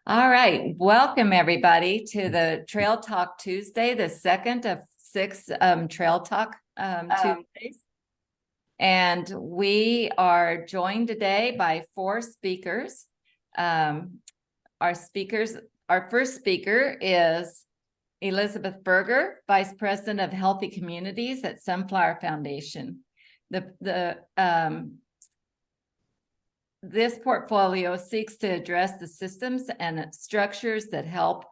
All right, welcome everybody to the Trail Talk Tuesday, the second of six Trail Talk Tuesdays. And we are joined today by four speakers. Our first speaker is Elizabeth Berger, Vice President of Healthy Communities at Sunflower Foundation. This portfolio seeks to address the systems and structures that help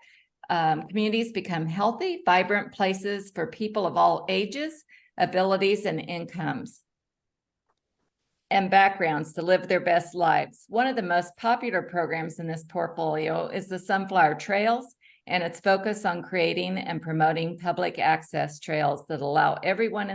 communities become healthy, vibrant places for people of all ages, abilities, and incomes and backgrounds to live their best lives. One of the most popular programs in this portfolio is the Sunflower Trails, and its focus on creating and promoting public access trails that allow everyone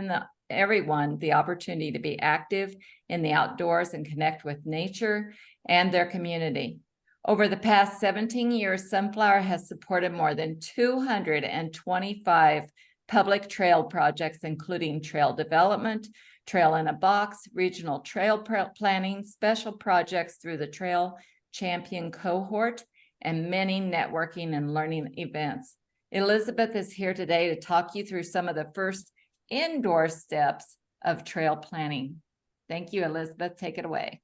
the opportunity to be active in the outdoors and connect with nature and their community. Over the past 17 years, Sunflower has supported more than 225 public trail projects, including trail development, Trail in a Box, regional trail planning, special projects through the Trail Champion cohort, and many networking and learning events. Elizabeth is here today to talk you through some of the first indoor steps of trail planning. Thank you, Elizabeth. Take it away.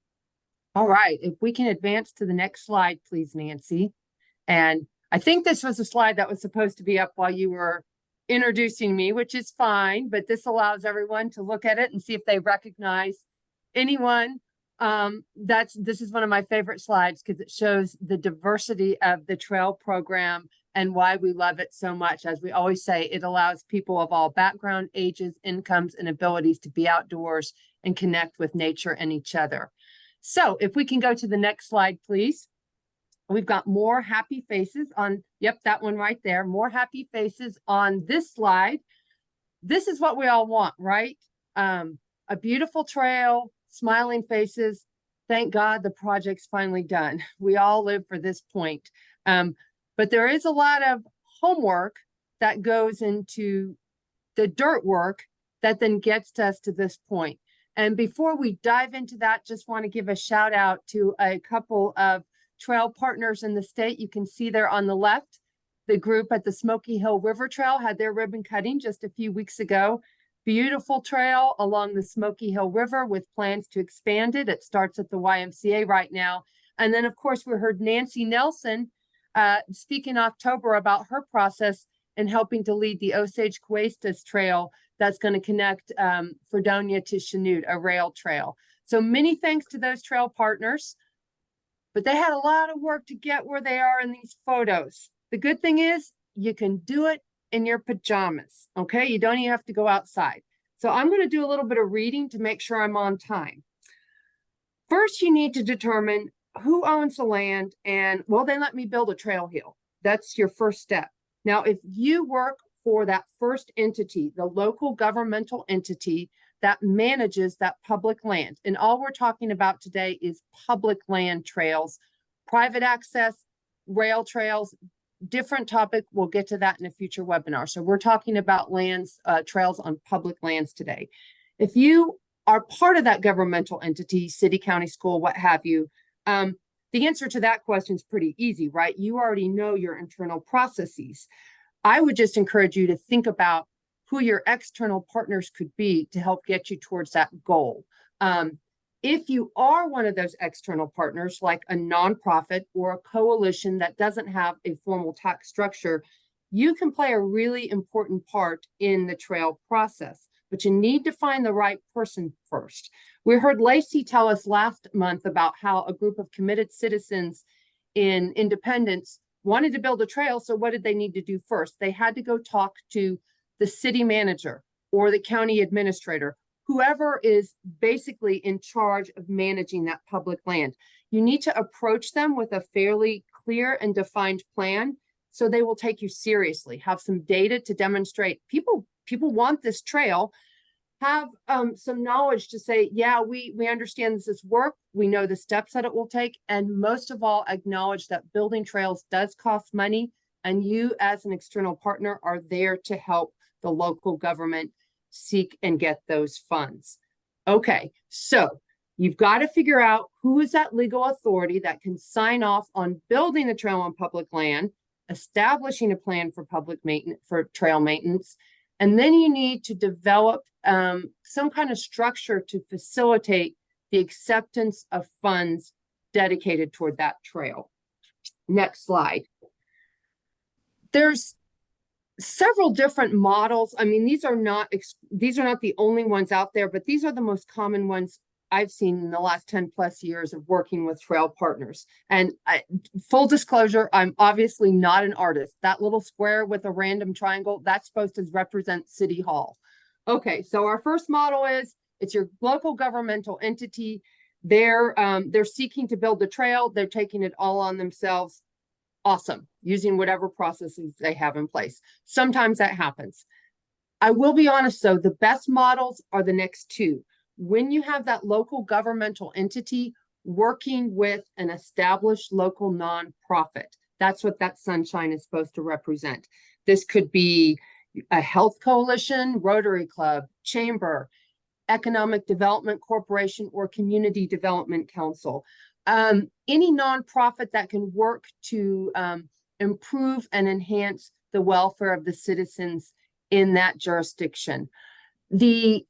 All right. If we can advance to the next slide, please, Nancy. And I think this was a slide that was supposed to be up while you were introducing me, which is fine, but this allows everyone to look at it and see if they recognize anyone. This is one of my favorite slides because it shows the diversity of the trail program and why we love it so much. As we always say, it allows people of all background, ages, incomes, and abilities to be outdoors and connect with nature and each other. So if we can go to the next slide, please. We've got more happy faces on, yep, that one right there, more happy faces on this slide. This is what we all want, right? A beautiful trail, smiling faces. Thank God the project's finally done. We all live for this point. But there is a lot of homework that goes into the dirt work that then gets us to this point. And before we dive into that, just want to give a shout out to a couple of trail partners in the state. You can see there on the left, the group at the Smoky Hill River Trail had their ribbon cutting just a few weeks ago. Beautiful trail along the Smoky Hill River with plans to expand it. It starts at the YMCA right now. And then, of course, we heard Nancy Nelson speak in October about her process in helping to lead the Osage Cuestas Trail that's going to connect Fredonia to Chanute, a rail trail. So many thanks to those trail partners. But they had a lot of work to get where they are in these photos. The good thing is you can do it in your pajamas, okay? You don't even have to go outside. So I'm going to do a little bit of reading to make sure I'm on time. First, you need to determine who owns the land and will they let me build a trail hill? That's your first step. Now, if you work for that first entity, the local governmental entity that manages that public land. And all we're talking about today is public land trails, private access, rail trails, different topic. We'll get to that in a future webinar. So we're talking about trails on public lands today. If you are part of that governmental entity, city, county, school, what have you, the answer to that question is pretty easy, right? You already know your internal processes. I would just encourage you to think about who your external partners could be to help get you towards that goal. If you are one of those external partners, like a nonprofit or a coalition that doesn't have a formal tax structure, you can play a really important part in the trail process, but you need to find the right person first. We heard Lacey tell us last month about how a group of committed citizens in Independence wanted to build a trail. So what did they need to do first? They had to go talk to the city manager or the county administrator, whoever is basically in charge of managing that public land. You need to approach them with a fairly clear and defined plan so they will take you seriously, have some data to demonstrate people want this trail, have some knowledge to say, yeah, we understand this is work, we know the steps that it will take, and most of all, acknowledge that building trails does cost money, and you as an external partner are there to help the local government seek and get those funds. Okay, so You've got to figure out who is that legal authority that can sign off on building the trail on public land, establishing a plan for public maintenance, for trail maintenance. And then you need to develop some kind of structure to facilitate the acceptance of funds dedicated toward that trail. Next slide. There's several different models. I mean, these are not the only ones out there, but these are the most common ones I've seen in the last 10 plus years of working with trail partners. And full disclosure, I'm obviously not an artist. That little square with a random triangle, that's supposed to represent City Hall. Okay, so our first model is it's your local governmental entity. They're seeking to build the trail. They're taking it all on themselves. Awesome, using whatever processes they have in place. Sometimes that happens. I will be honest though, the best models are the next two. When you have that local governmental entity working with an established local nonprofit, that's what that sunshine is supposed to represent. This could be a health coalition, Rotary Club, chamber, economic development corporation, or community development council. Any nonprofit that can work to improve and enhance the welfare of the citizens in that jurisdiction. The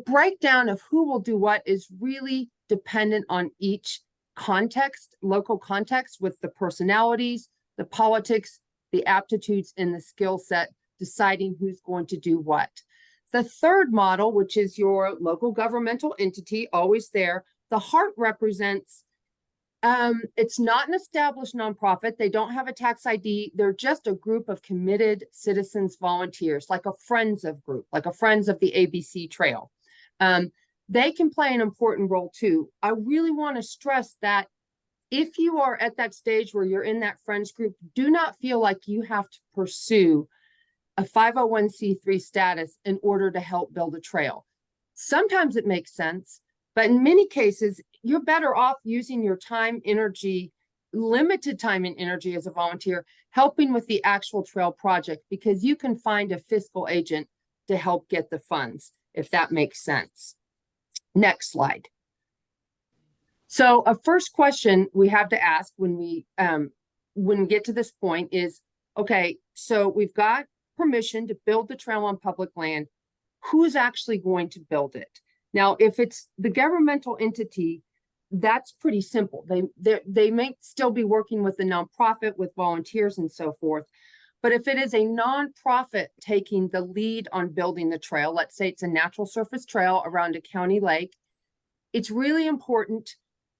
breakdown of who will do what is really dependent on each context, local context, with the personalities, the politics, the aptitudes, and the skill set, deciding who's going to do what. The third model, which is your local governmental entity, always there. The heart represents, it's not an established nonprofit. They don't have a tax ID. They're just a group of committed citizens, volunteers, like a Friends of group, like a Friends of the ABC Trail. They can play an important role too. I really want to stress that if you are at that stage where you're in that Friends group, do not feel like you have to pursue a 501c3 status in order to help build a trail. Sometimes it makes sense, but in many cases, you're better off using your time, energy, limited time and energy as a volunteer, helping with the actual trail project, because you can find a fiscal agent to help get the funds, if that makes sense. Next slide. So a first question we have to ask when we get to this point is, okay, so we've got permission to build the trail on public land. Who's actually going to build it? Now, if it's the governmental entity, that's pretty simple. They may still be working with a nonprofit, with volunteers and so forth. But if it is a nonprofit taking the lead on building the trail, let's say it's a natural surface trail around a county lake, it's really important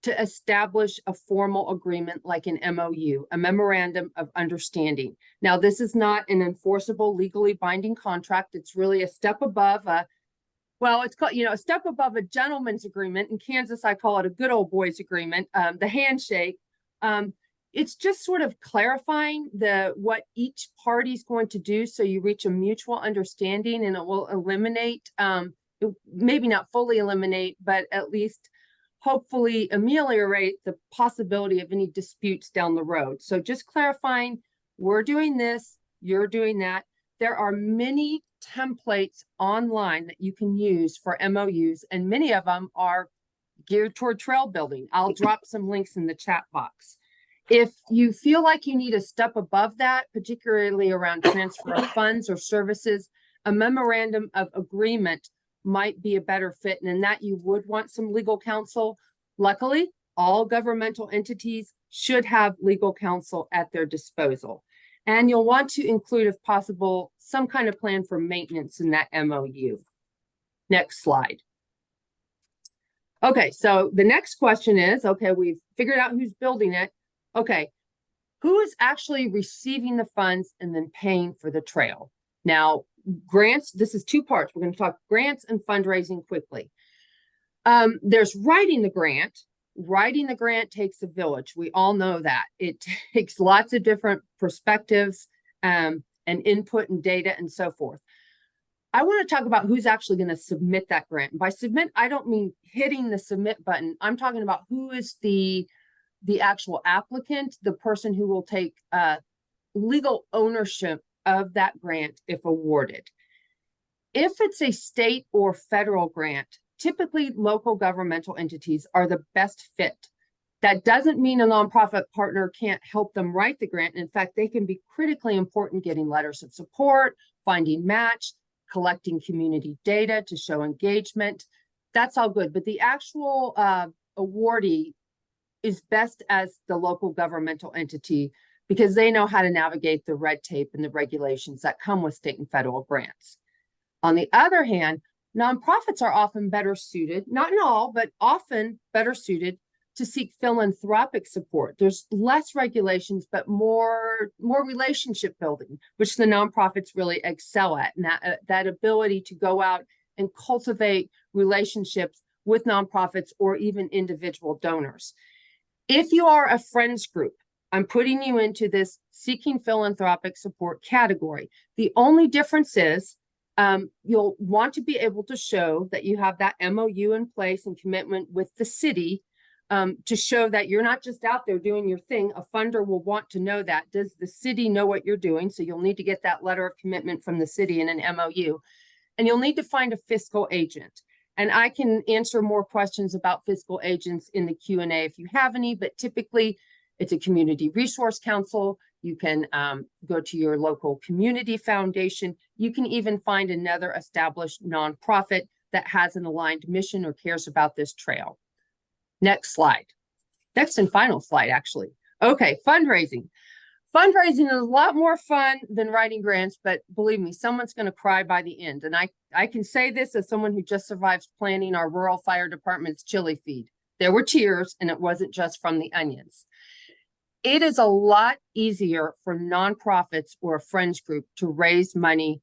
to establish a formal agreement like an MOU, a memorandum of understanding. Now, this is not an enforceable, legally binding contract. It's really a step above it's called, a step above a gentleman's agreement. In Kansas, I call it a good old boys agreement, the handshake. It's just sort of clarifying what each party's going to do, so you reach a mutual understanding, and it will eliminate, maybe not fully eliminate, but at least hopefully ameliorate the possibility of any disputes down the road. So just clarifying, we're doing this, you're doing that. There are many templates online that you can use for MOUs, and many of them are geared toward trail building. I'll drop some links in the chat box. If you feel like you need a step above that, particularly around transfer of funds or services, a memorandum of agreement might be a better fit, and in that you would want some legal counsel. Luckily, all governmental entities should have legal counsel at their disposal. And you'll want to include, if possible, some kind of plan for maintenance in that MOU. Next slide. Okay, so the next question is, okay, we've figured out who's building it. Okay, who is actually receiving the funds and then paying for the trail? Now, grants, this is two parts. We're going to talk grants and fundraising quickly. There's writing the grant. Writing the grant takes a village. We all know that. It takes lots of different perspectives and input and data and so forth. I want to talk about who's actually going to submit that grant. And by submit, I don't mean hitting the submit button. I'm talking about who is the actual applicant, the person who will take legal ownership of that grant if awarded. If it's a state or federal grant, typically local governmental entities are the best fit. That doesn't mean a nonprofit partner can't help them write the grant. In fact, they can be critically important getting letters of support, finding match, collecting community data to show engagement. That's all good. But the actual awardee is best as the local governmental entity because they know how to navigate the red tape and the regulations that come with state and federal grants. On the other hand, nonprofits are often better suited, not in all, but often better suited to seek philanthropic support. There's less regulations, but more relationship building, which the nonprofits really excel at. And that ability to go out and cultivate relationships with nonprofits or even individual donors. If you are a friends group, I'm putting you into this seeking philanthropic support category. The only difference is you'll want to be able to show that you have that MOU in place and commitment with the city to show that you're not just out there doing your thing. A funder will want to know that. Does the city know what you're doing? So you'll need to get that letter of commitment from the city in an MOU. And you'll need to find a fiscal agent. And I can answer more questions about fiscal agents in the Q&A if you have any, but typically it's a community resource council. You can go to your local community foundation. You can even find another established nonprofit that has an aligned mission or cares about this trail. Next slide. Next and final slide, actually. Okay, fundraising. Fundraising is a lot more fun than writing grants, but believe me, someone's going to cry by the end. And I can say this as someone who just survived planning our rural fire department's chili feed. There were tears, and it wasn't just from the onions. It is a lot easier for nonprofits or a friends group to raise money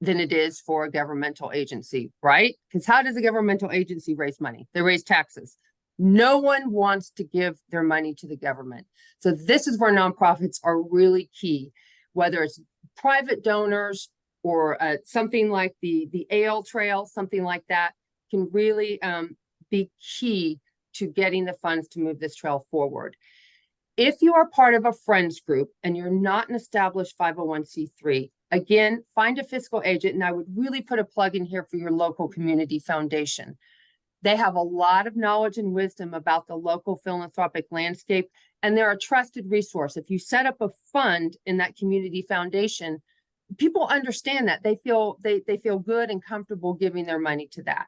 than it is for a governmental agency, right? Because how does a governmental agency raise money? They raise taxes. No one wants to give their money to the government. So this is where nonprofits are really key, whether it's private donors or something like the Ale Trail, something like that can really be key to getting the funds to move this trail forward. If you are part of a friends group and you're not an established 501c3, again, find a fiscal agent. And I would really put a plug in here for your local community foundation. They have a lot of knowledge and wisdom about the local philanthropic landscape, and they're a trusted resource. If you set up a fund in that community foundation, people understand that. They feel good and comfortable giving their money to that.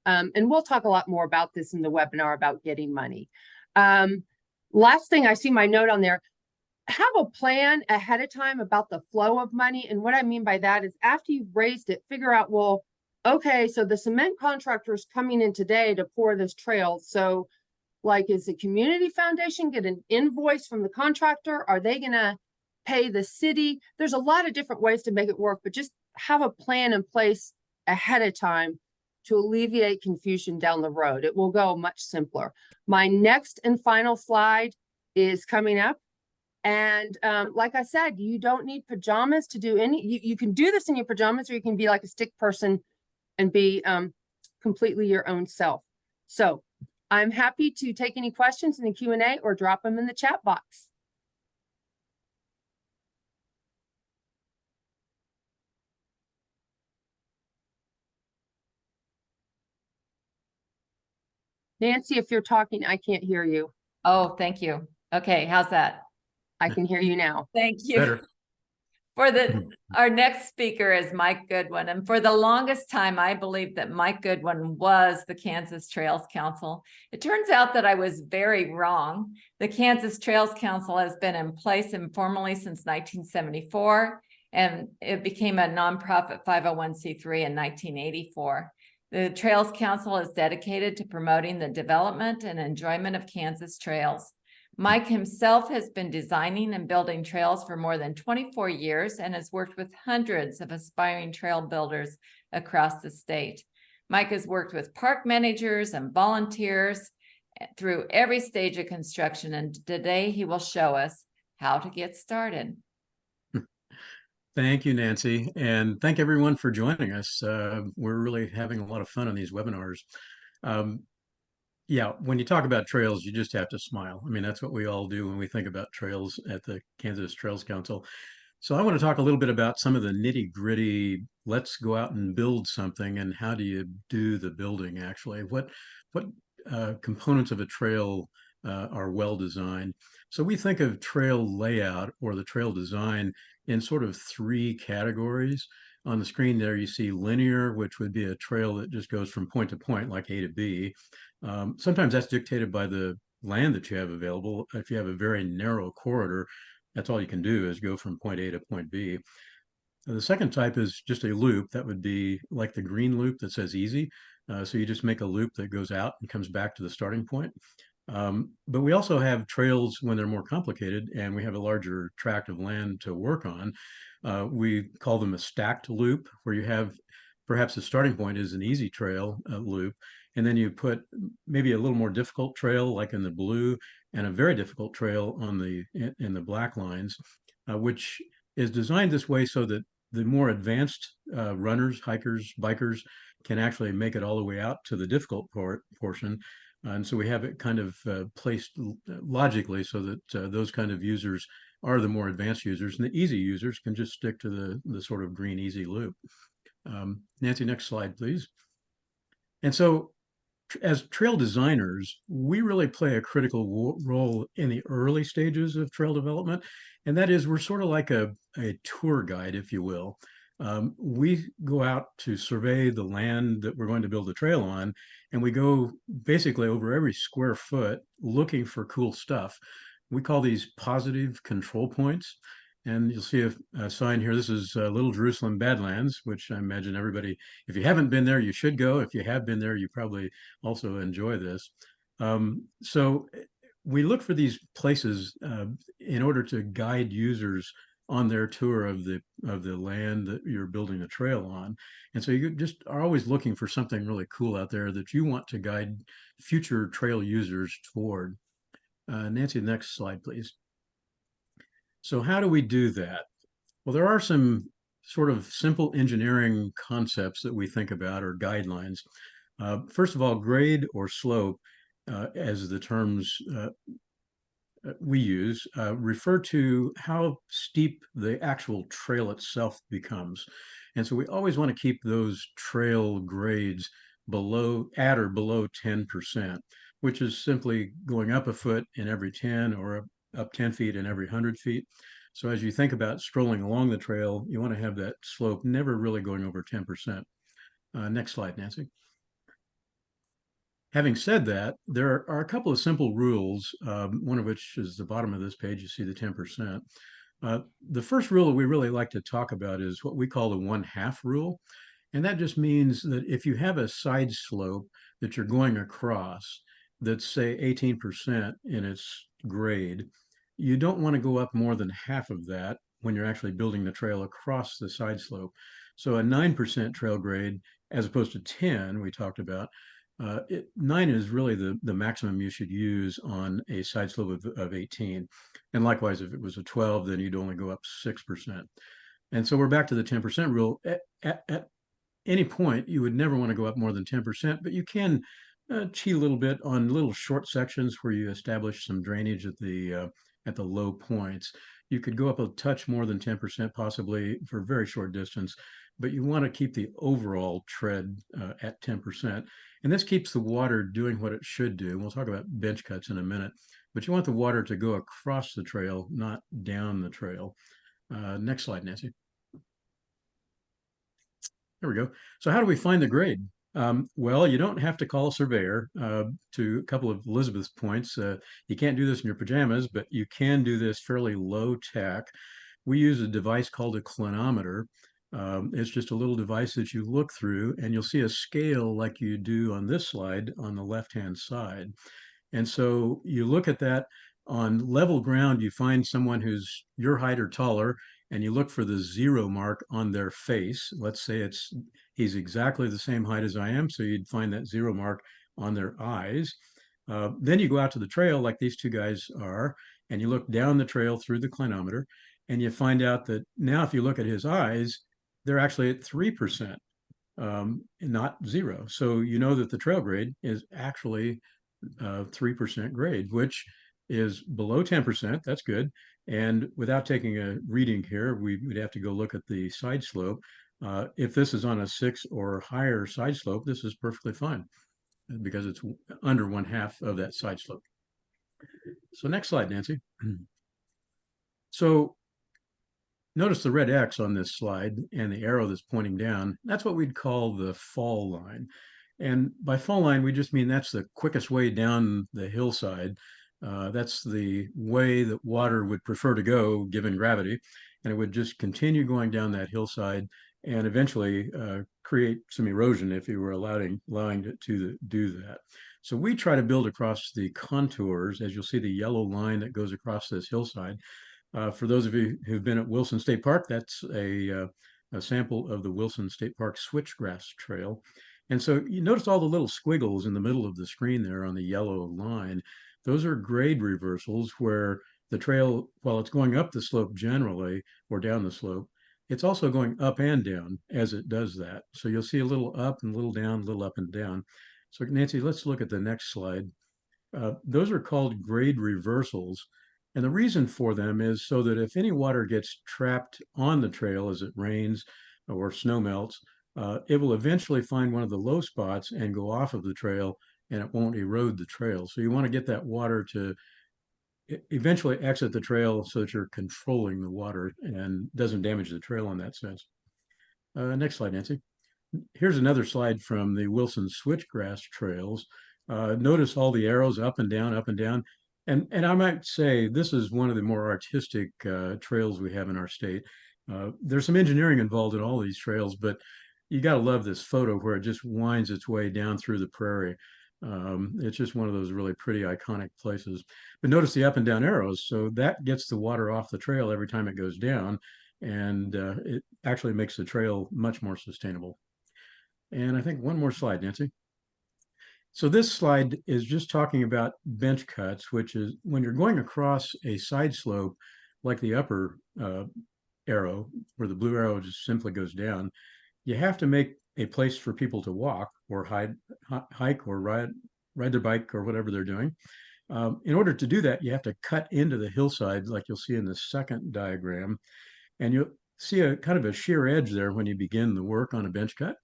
And we'll talk a lot more about this in the webinar about getting money. Last thing, I see my note on there, have a plan ahead of time about the flow of money. And what I mean by that is after you've raised it, figure out, well, okay, so the cement contractor is coming in today to pour this trail. So like, is the community foundation get an invoice from the contractor? Are they gonna pay the city? There's a lot of different ways to make it work, but just have a plan in place ahead of time to alleviate confusion down the road. It will go much simpler. My next and final slide is coming up. And like I said, you don't need pajamas to do you can do this in your pajamas, or you can be like a stick person and be completely your own self. So I'm happy to take any questions in the Q&A or drop them in the chat box. Nancy, if you're talking, I can't hear you. Oh, thank you. Okay, how's that? I can hear you now. Thank you. Better. For our next speaker is Mike Goodwin. And for the longest time, I believed that Mike Goodwin was the Kansas Trails Council. It turns out that I was very wrong. The Kansas Trails Council has been in place informally since 1974, and it became a nonprofit 501c3 in 1984. The Trails Council is dedicated to promoting the development and enjoyment of Kansas trails. Mike himself has been designing and building trails for more than 24 years and has worked with hundreds of aspiring trail builders across the state. Mike has worked with park managers and volunteers through every stage of construction, and today he will show us how to get started. Thank you, Nancy, and thank everyone for joining us. We're really having a lot of fun on these webinars. Yeah, when you talk about trails, you just have to smile. I mean, that's what we all do when we think about trails at the Kansas Trails Council. So I want to talk a little bit about some of the nitty gritty. Let's go out and build something, and how do you do the building actually? What components of a trail are well designed? So we think of trail layout or the trail design in sort of three categories. On the screen there, you see linear, which would be a trail that just goes from point to point, like A to B. Sometimes that's dictated by the land that you have available. If you have a very narrow corridor, that's all you can do is go from point A to point B. The second type is just a loop. That would be like the green loop that says easy. So you just make a loop that goes out and comes back to the starting point. But we also have trails when they're more complicated and we have a larger tract of land to work on. We call them a stacked loop, where you have perhaps the starting point is an easy trail loop, and then you put maybe a little more difficult trail like in the blue, and a very difficult trail on in the black lines, which is designed this way so that the more advanced runners, hikers, bikers can actually make it all the way out to the difficult portion. And so we have it kind of placed logically so that those kind of users are the more advanced users, and the easy users can just stick to the sort of green easy loop. Nancy, next slide, please. And so as trail designers, we really play a critical role in the early stages of trail development. And that is, we're sort of like a tour guide, if you will. We go out to survey the land that we're going to build a trail on, and we go basically over every square foot looking for cool stuff. We call these positive control points. And you'll see a sign here. This is Little Jerusalem Badlands, which I imagine everybody, if you haven't been there, you should go. If you have been there, you probably also enjoy this. So we look for these places in order to guide users on their tour of the land that you're building a trail on. And so you just are always looking for something really cool out there that you want to guide future trail users toward. Nancy, next slide, please. So how do we do that? Well, there are some sort of simple engineering concepts that we think about, or guidelines. First of all, grade or slope, as the terms we use, refer to how steep the actual trail itself becomes. And so we always want to keep those trail grades at or below 10%, which is simply going up a foot in every 10, or up 10 feet in every 100 feet. So as you think about strolling along the trail, you want to have that slope never really going over 10%. Next slide, Nancy. Having said that, there are a couple of simple rules, one of which is the bottom of this page. You see the 10%. The first rule that we really like to talk about is what we call the 1/2 rule. And that just means that if you have a side slope that you're going across that's, say, 18% in its grade, you don't want to go up more than half of that when you're actually building the trail across the side slope. So a 9% trail grade, as opposed to 10 we talked about, 9 is really the maximum you should use on a side slope of 18. And likewise, if it was a 12, then you'd only go up 6%. And so we're back to the 10% rule. At any point, you would never want to go up more than 10%, but you can cheat a little bit on little short sections where you establish some drainage at the low points. You could go up a touch more than 10% possibly for a very short distance, but you want to keep the overall tread at 10%. And this keeps the water doing what it should do. We'll talk about bench cuts in a minute, but you want the water to go across the trail, not down the trail. Next slide, Nancy. There we go. So how do we find the grade? Well, you don't have to call a surveyor. To a couple of Elizabeth's points, you can't do this in your pajamas, but you can do this fairly low tech. We use a device called a clinometer. It's just a little device that you look through, and you'll see a scale like you do on this slide on the left-hand side. And so you look at that. On level ground, you find someone who's your height or taller, and you look for the 0 mark on their face. Let's say he's exactly the same height as I am, so you'd find that 0 mark on their eyes. Then you go out to the trail like these two guys are, and you look down the trail through the clinometer, and you find out that now if you look at his eyes, they're actually at 3%, not 0. So you know that the trail grade is actually 3% grade, which is below 10%, that's good. And without taking a reading here, we'd have to go look at the side slope. If this is on a 6 or higher side slope, this is perfectly fine because it's under 1/2 of that side slope. So next slide, Nancy. So notice the red X on this slide and the arrow that's pointing down. That's what we'd call the fall line. And by fall line, we just mean that's the quickest way down the hillside. That's the way that water would prefer to go given gravity. And it would just continue going down that hillside and eventually create some erosion if you were allowing it to do that. So we try to build across the contours, as you'll see the yellow line that goes across this hillside. For those of you who've been at Wilson State Park, that's a sample of the Wilson State Park Switchgrass Trail. And so you notice all the little squiggles in the middle of the screen there on the yellow line. Those are grade reversals where the trail, while it's going up the slope generally or down the slope, it's also going up and down as it does that. So you'll see a little up and a little down, a little up and down. So Nancy, let's look at the next slide. Those are called grade reversals. And the reason for them is so that if any water gets trapped on the trail as it rains or snow melts, it will eventually find one of the low spots and go off of the trail, and it won't erode the trail. So you want to get that water to eventually exit the trail so that you're controlling the water and doesn't damage the trail in that sense. Next slide, Nancy. Here's another slide from the Wilson Switchgrass Trails. Notice all the arrows up and down, up and down. And I might say this is one of the more artistic trails we have in our state. There's some engineering involved in all these trails, but you got to love this photo where it just winds its way down through the prairie. It's just one of those really pretty iconic places. But notice the up and down arrows. So that gets the water off the trail every time it goes down. And it actually makes the trail much more sustainable. And I think one more slide, Nancy. So this slide is just talking about bench cuts, which is when you're going across a side slope, like the upper arrow, where the blue arrow just simply goes down, you have to make a place for people to walk or hike or ride their bike or whatever they're doing. In order to do that, you have to cut into the hillside, like you'll see in the second diagram, and you'll see a kind of a sheer edge there when you begin the work on a bench cut.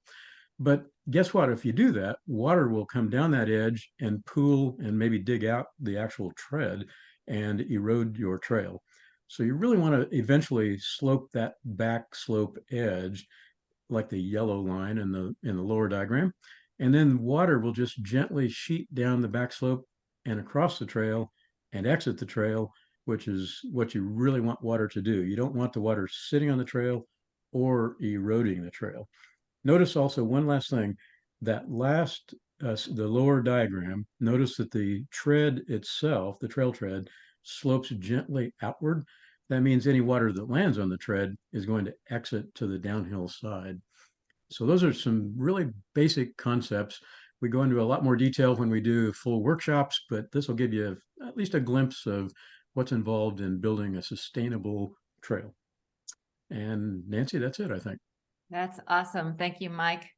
But guess what? If you do that, water will come down that edge and pool and maybe dig out the actual tread and erode your trail. So you really want to eventually slope that back slope edge like the yellow line in the lower diagram. And then water will just gently sheet down the back slope and across the trail and exit the trail, which is what you really want water to do. You don't want the water sitting on the trail or eroding the trail. Notice also one last thing, that last, the lower diagram, notice that the tread itself, the trail tread, slopes gently outward. That means any water that lands on the tread is going to exit to the downhill side. So those are some really basic concepts. We go into a lot more detail when we do full workshops, but this will give you at least a glimpse of what's involved in building a sustainable trail. And Nancy, that's it, I think. That's awesome. Thank you, Mike.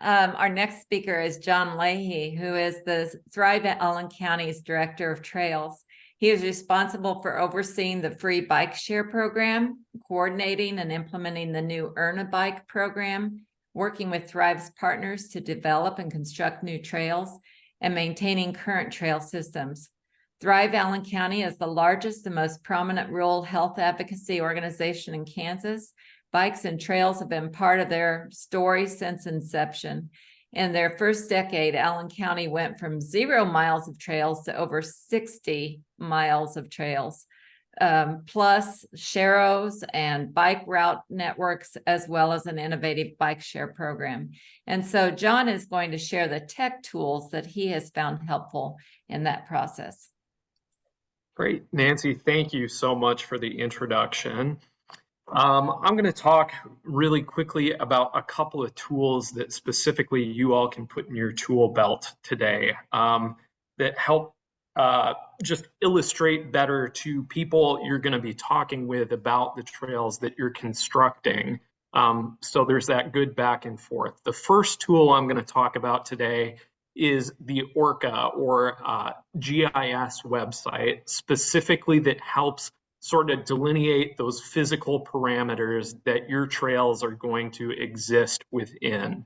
Our next speaker is John Leahy, who is the Thrive Allen County's Director of Trails. He is responsible for overseeing the free bike share program, coordinating and implementing the new Earn a Bike program, working with Thrive's partners to develop and construct new trails, and maintaining current trail systems. Thrive Allen County is the largest and most prominent rural health advocacy organization in Kansas. Bikes and trails have been part of their story since inception. In their first decade, Allen County went from 0 miles of trails to over 60 miles of trails, plus sharrows and bike route networks, as well as an innovative bike share program. And so John is going to share the tech tools that he has found helpful in that process. Great, Nancy, thank you so much for the introduction. I'm going to talk really quickly about a couple of tools that specifically you all can put in your tool belt today that help just illustrate better to people you're going to be talking with about the trails that you're constructing. So there's that good back and forth. The first tool I'm going to talk about today is the ORCA or GIS website specifically that helps sort of delineate those physical parameters that your trails are going to exist within.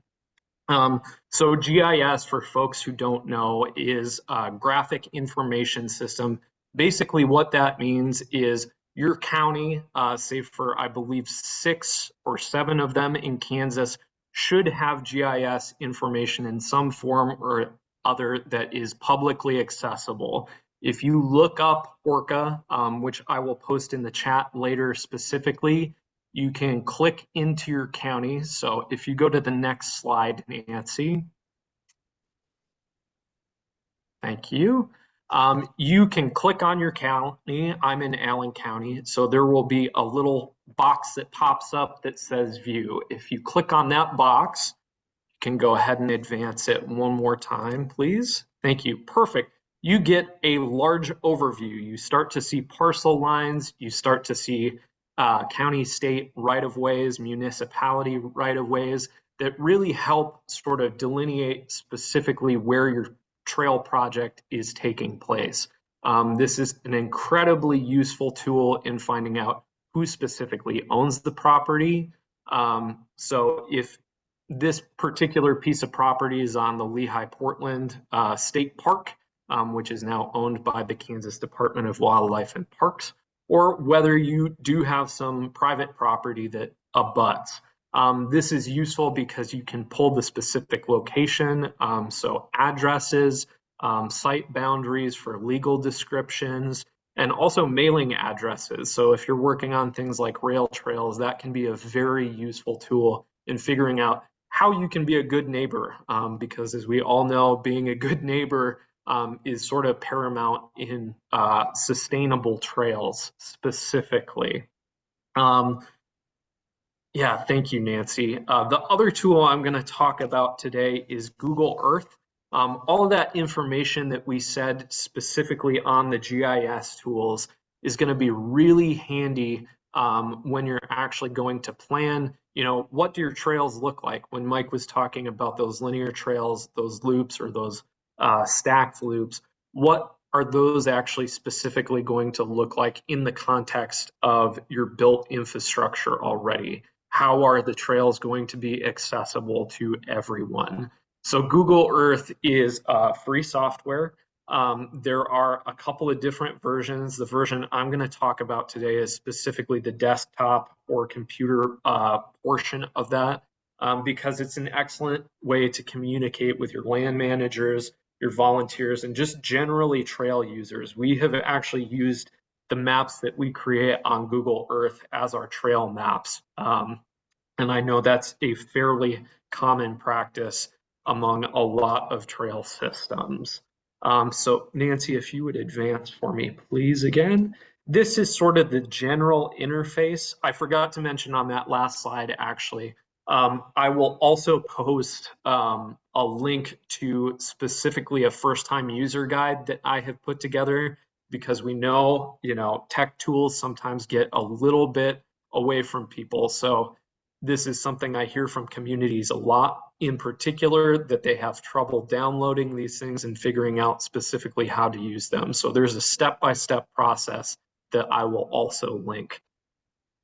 So GIS, for folks who don't know, is a graphic information system. Basically what that means is your county, save for I believe 6 or 7 of them in Kansas, should have GIS information in some form or other that is publicly accessible. If you look up ORCA, which I will post in the chat later specifically, you can click into your county. So if you go to the next slide, Nancy. Thank you. You can click on your county. I'm in Allen County, so there will be a little box that pops up that says view. If you click on that box, you can go ahead and advance it one more time, please. Thank you. Perfect. You get a large overview. You start to see parcel lines. You start to see county, state right-of-ways, municipality right-of-ways that really help sort of delineate specifically where your trail project is taking place. This is an incredibly useful tool in finding out who specifically owns the property. So if this particular piece of property is on the Lehigh Portland State Park, which is now owned by the Kansas Department of Wildlife and Parks, or whether you do have some private property that abuts. This is useful because you can pull the specific location, so addresses, site boundaries for legal descriptions, and also mailing addresses. So if you're working on things like rail trails, that can be a very useful tool in figuring out how you can be a good neighbor, because as we all know, being a good neighbor is sort of paramount in sustainable trails specifically. Yeah, thank you, Nancy. The other tool I'm going to talk about today is Google Earth. All of that information that we said specifically on the GIS tools is going to be really handy when you're actually going to plan, you know, what do your trails look like? When Mike was talking about those linear trails, those loops or those stacked loops, what are those actually specifically going to look like in the context of your built infrastructure already? How are the trails going to be accessible to everyone? So Google Earth is free software. There are a couple of different versions. The version I'm going to talk about today is specifically the desktop or computer portion of that, because it's an excellent way to communicate with your land managers, your volunteers, and just generally trail users. We have actually used the maps that we create on Google Earth as our trail maps. And I know that's a fairly common practice among a lot of trail systems. So Nancy, if you would advance for me, please, again. This is sort of the general interface. I forgot to mention on that last slide, actually, I will also post a link to specifically a first-time user guide that I have put together, because we know, you know, tech tools sometimes get a little bit away from people. So this is something I hear from communities a lot, in particular, that they have trouble downloading these things and figuring out specifically how to use them. So there's a step-by-step process that I will also link.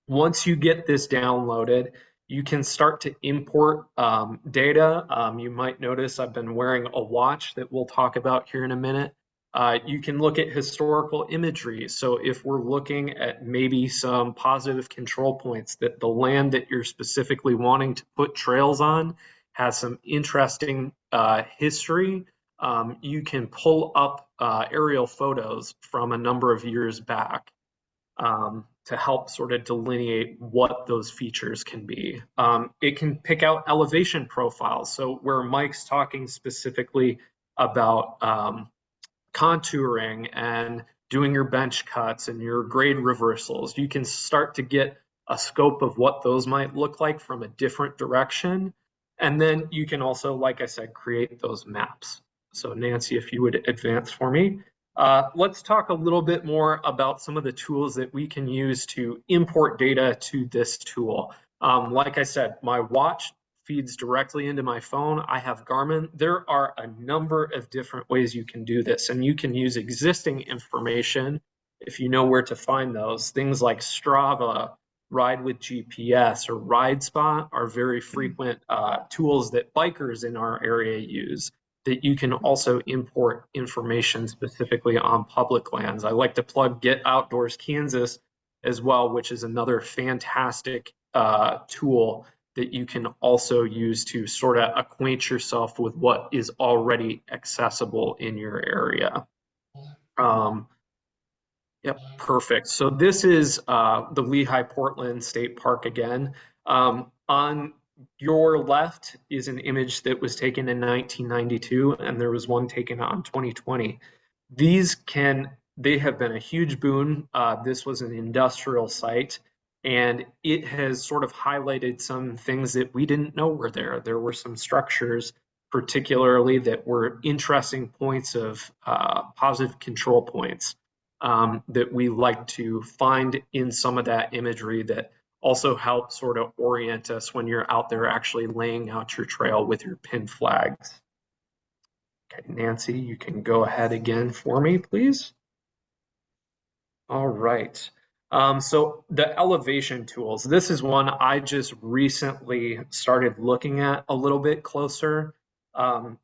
Once you get this downloaded, you can start to import data. You might notice I've been wearing a watch that we'll talk about here in a minute. You can look at historical imagery. So if we're looking at maybe some positive control points, that the land that you're specifically wanting to put trails on has some interesting history, you can pull up aerial photos from a number of years back to help sort of delineate what those features can be. It can pick out elevation profiles. So where Mike's talking specifically about contouring and doing your bench cuts and your grade reversals, you can start to get a scope of what those might look like from a different direction. And then you can also, like I said, create those maps. So Nancy, if you would advance for me. Let's talk a little bit more about some of the tools that we can use to import data to this tool. Like I said, my watch feeds directly into my phone. I have Garmin. There are a number of different ways you can do this, and you can use existing information if you know where to find those. Things like Strava, Ride with GPS, or RideSpot are very frequent tools that bikers in our area use, that you can also import information specifically on public lands. I like to plug Get Outdoors Kansas as well, which is another fantastic tool that you can also use to sort of acquaint yourself with what is already accessible in your area. Yep, perfect. So this is the Lehigh Portland State Park again. On your left is an image that was taken in 1992, and there was one taken on 2020. They have been a huge boon. This was an industrial site, and it has sort of highlighted some things that we didn't know were there. There were some structures, particularly, that were interesting points of positive control points that we like to find in some of that imagery that also help sort of orient us when you're out there actually laying out your trail with your pin flags. Okay, Nancy, you can go ahead again for me, please. All right. So the elevation tools, this is one I just recently started looking at a little bit closer.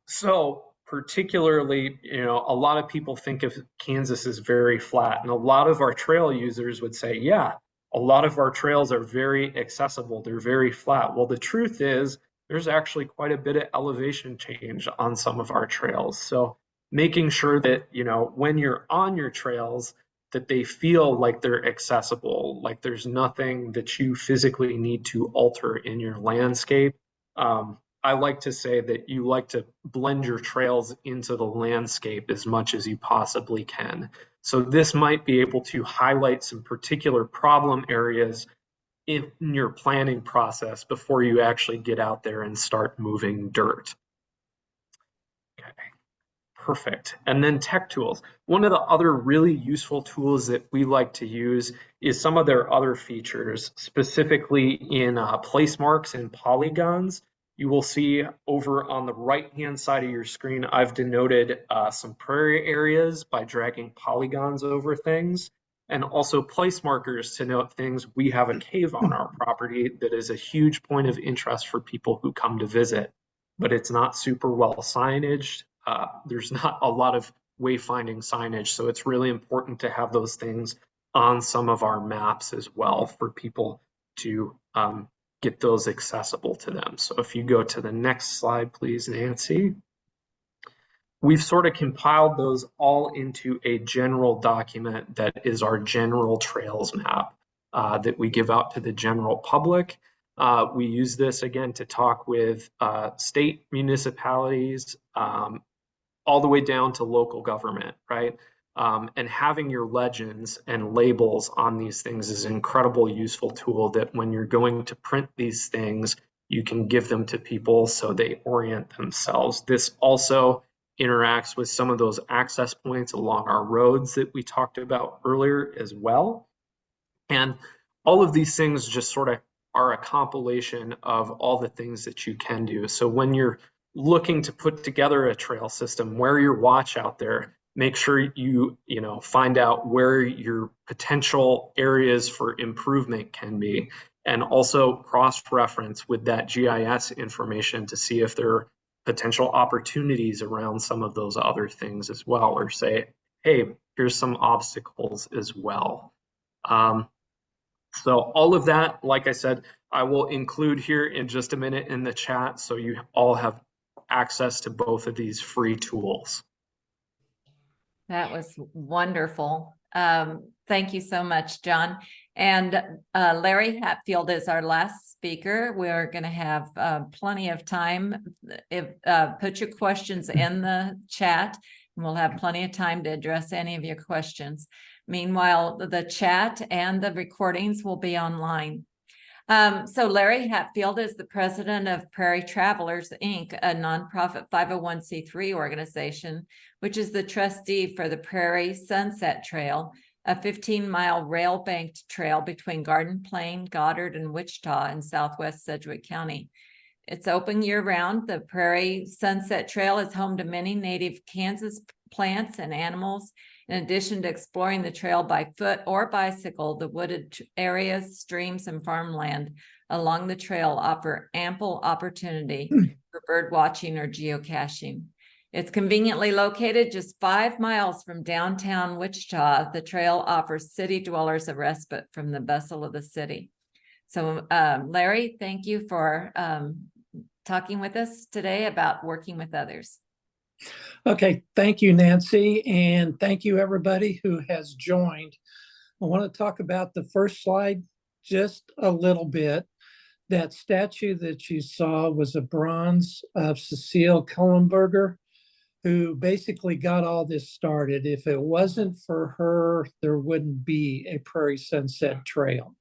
So particularly, a lot of people think of Kansas as very flat, and a lot of our trail users would say, yeah, a lot of our trails are very accessible. They're very flat. Well, the truth is there's actually quite a bit of elevation change on some of our trails. So making sure that, when you're on your trails, that they feel like they're accessible, like there's nothing that you physically need to alter in your landscape. I like to say that you like to blend your trails into the landscape as much as you possibly can. So this might be able to highlight some particular problem areas in your planning process before you actually get out there and start moving dirt. Okay, perfect. And then tech tools. One of the other really useful tools that we like to use is some of their other features, specifically in place marks and polygons. You will see over on the right-hand side of your screen, I've denoted some prairie areas by dragging polygons over things, and also place markers to note things. We have a cave on our property that is a huge point of interest for people who come to visit, but it's not super well signaged. There's not a lot of wayfinding signage, so it's really important to have those things on some of our maps as well for people to get those accessible to them. So if you go to the next slide, please, Nancy. We've sort of compiled those all into a general document that is our general trails map that we give out to the general public. We use this again to talk with state municipalities, all the way down to local government, right? And having your legends and labels on these things is an incredible useful tool that when you're going to print these things, you can give them to people so they orient themselves. This also interacts with some of those access points along our roads that we talked about earlier as well. And all of these things just sort of are a compilation of all the things that you can do. So when you're looking to put together a trail system, wear your watch out there. Make sure you find out where your potential areas for improvement can be, and also cross-reference with that GIS information to see if there are potential opportunities around some of those other things as well, or say, hey, here's some obstacles as well. So all of that, like I said, I will include here in just a minute in the chat, so you all have access to both of these free tools. That was wonderful. Thank you so much, John. And Larry Hatfield is our last speaker. We're going to have plenty of time. Put your questions in the chat, and we'll have plenty of time to address any of your questions. Meanwhile, the chat and the recordings will be online. So Larry Hatfield is the president of Prairie Travelers, Inc., a nonprofit 501c3 organization, which is the trustee for the Prairie Sunset Trail, a 15-mile rail-banked trail between Garden Plain, Goddard, and Wichita in southwest Sedgwick County. It's open year-round. The Prairie Sunset Trail is home to many native Kansas plants and animals. In addition to exploring the trail by foot or bicycle, the wooded areas, streams, and farmland along the trail offer ample opportunity for bird watching or geocaching. It's conveniently located just 5 miles from downtown Wichita. The trail offers city dwellers a respite from the bustle of the city. So, Larry, thank you for talking with us today about working with others. Okay, thank you, Nancy, and thank you everybody who has joined. I want to talk about the first slide just a little bit. That statue that you saw was a bronze of Cecile Kullenberger, who basically got all this started. If it wasn't for her, there wouldn't be a Prairie Sunset Trail.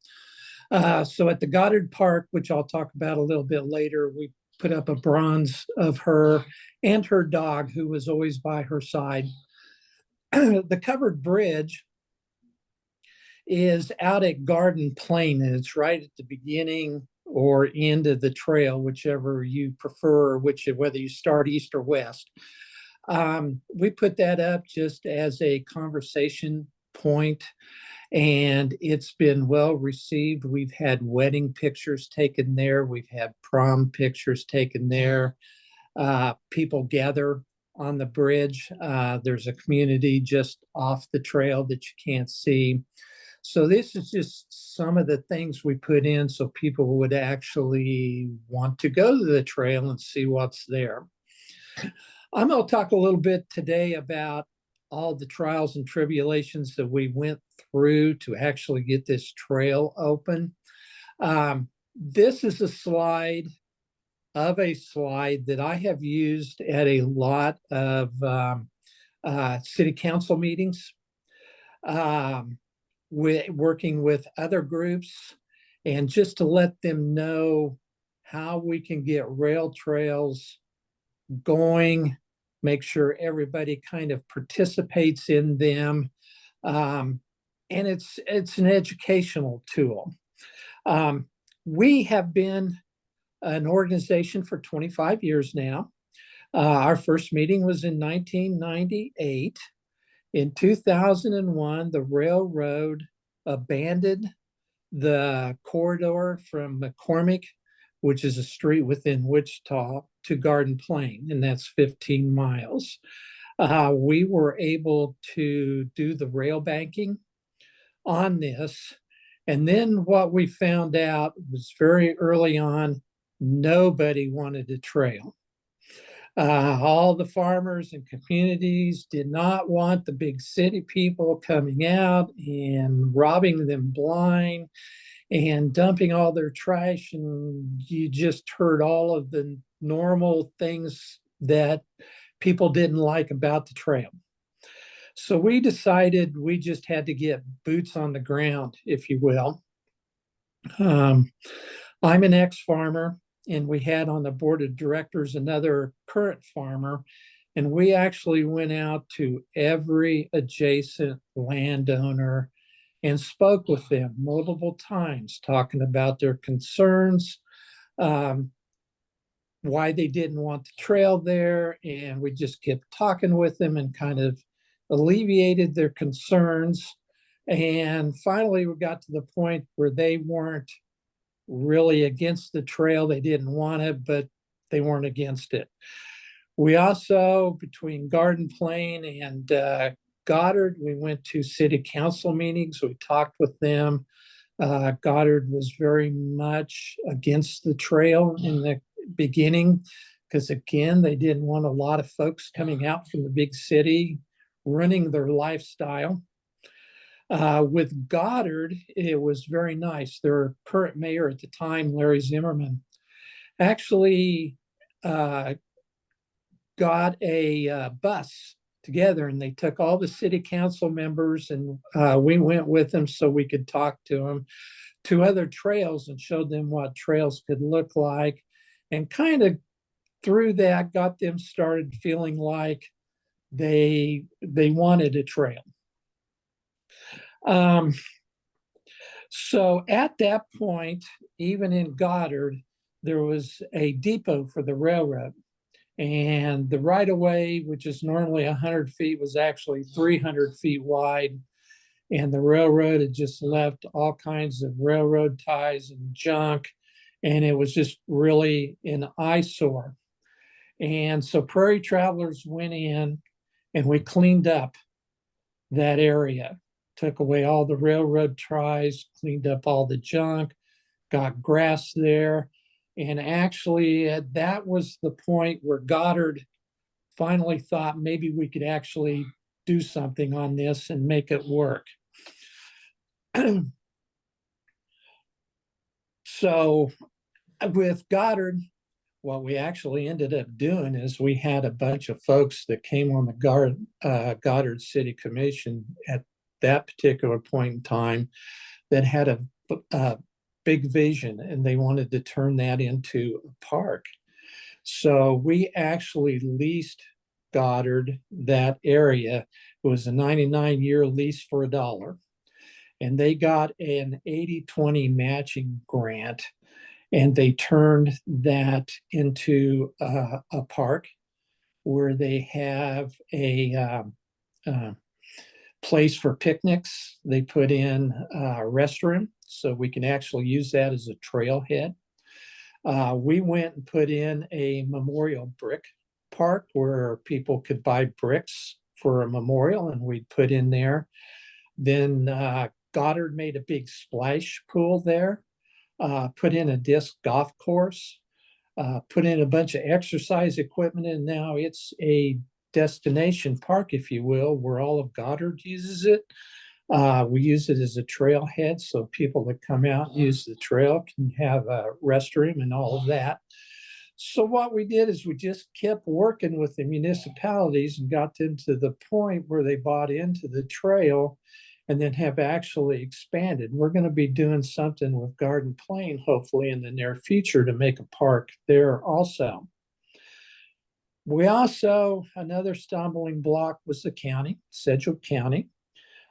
So at the Goddard Park, which I'll talk about a little bit later, we put up a bronze of her and her dog, who was always by her side. The covered bridge is out at Garden Plain, and it's right at the beginning or end of the trail, whichever you prefer, whether you start east or west. We put that up just as a conversation point, and it's been well received. We've had wedding pictures taken there. We've had prom pictures taken there. People gather on the bridge. There's a community just off the trail that you can't see. So this is just some of the things we put in so people would actually want to go to the trail and see what's there. I'm going to talk a little bit today about all the trials and tribulations that we went through to actually get this trail open. This is a slide that I have used at a lot of city council meetings, working with other groups, and just to let them know how we can get rail trails going, make sure everybody kind of participates in them. And it's an educational tool. We have been an organization for 25 years now. Our first meeting was in 1998. In 2001, the railroad abandoned the corridor from McCormick, which is a street within Wichita, to Garden Plain, and that's 15 miles. We were able to do the rail banking on this. And then what we found out was very early on, nobody wanted a trail. All the farmers and communities did not want the big city people coming out and robbing them blind and dumping all their trash. And you just heard all of the normal things that people didn't like about the trail. So we decided we just had to get boots on the ground, if you will. I'm an ex-farmer, and we had on the board of directors another current farmer, and we actually went out to every adjacent landowner and spoke with them multiple times, talking about their concerns, why they didn't want the trail there, and we just kept talking with them and kind of alleviated their concerns. And finally, we got to the point where they weren't really against the trail. They didn't want it, but they weren't against it. We also, between Garden Plain and Goddard, we went to city council meetings. We talked with them. Goddard was very much against the trail in the beginning because, again, they didn't want a lot of folks coming out from the big city running their lifestyle. With Goddard, it was very nice. Their current mayor at the time, Larry Zimmerman, actually got a bus together, and they took all the city council members, and we went with them so we could talk to them, to other trails, and showed them what trails could look like, and kind of through that got them started feeling like they wanted a trail. So at that point, even in Goddard, there was a depot for the railroad. And the right of way, which is normally 100 feet, was actually 300 feet wide. And the railroad had just left all kinds of railroad ties and junk. And it was just really an eyesore. And so Prairie Travelers went in and we cleaned up that area, took away all the railroad ties, cleaned up all the junk, got grass there. And actually, that was the point where Goddard finally thought maybe we could actually do something on this and make it work. So with Goddard, what we actually ended up doing is we had a bunch of folks that came on the Goddard City Commission at that particular point in time that had a big vision, and they wanted to turn that into a park. So we actually leased Goddard that area. It was a 99-year lease for $1. And they got an 80-20 matching grant, and they turned that into a park where they have a place for picnics. They put in a restroom, so we can actually use that as a trailhead. We went and put in a memorial brick park where people could buy bricks for a memorial, and we'd put in there. Then Goddard made a big splash pool there, put in a disc golf course, put in a bunch of exercise equipment, and now it's a destination park, if you will, where all of Goddard uses it. We use it as a trailhead, so people that come out and use the trail can have a restroom and all of that. So what we did is we just kept working with the municipalities and got them to the point where they bought into the trail and then have actually expanded. We're going to be doing something with Garden Plain, hopefully in the near future, to make a park there also. We also, another stumbling block was the county, Sedgwick County.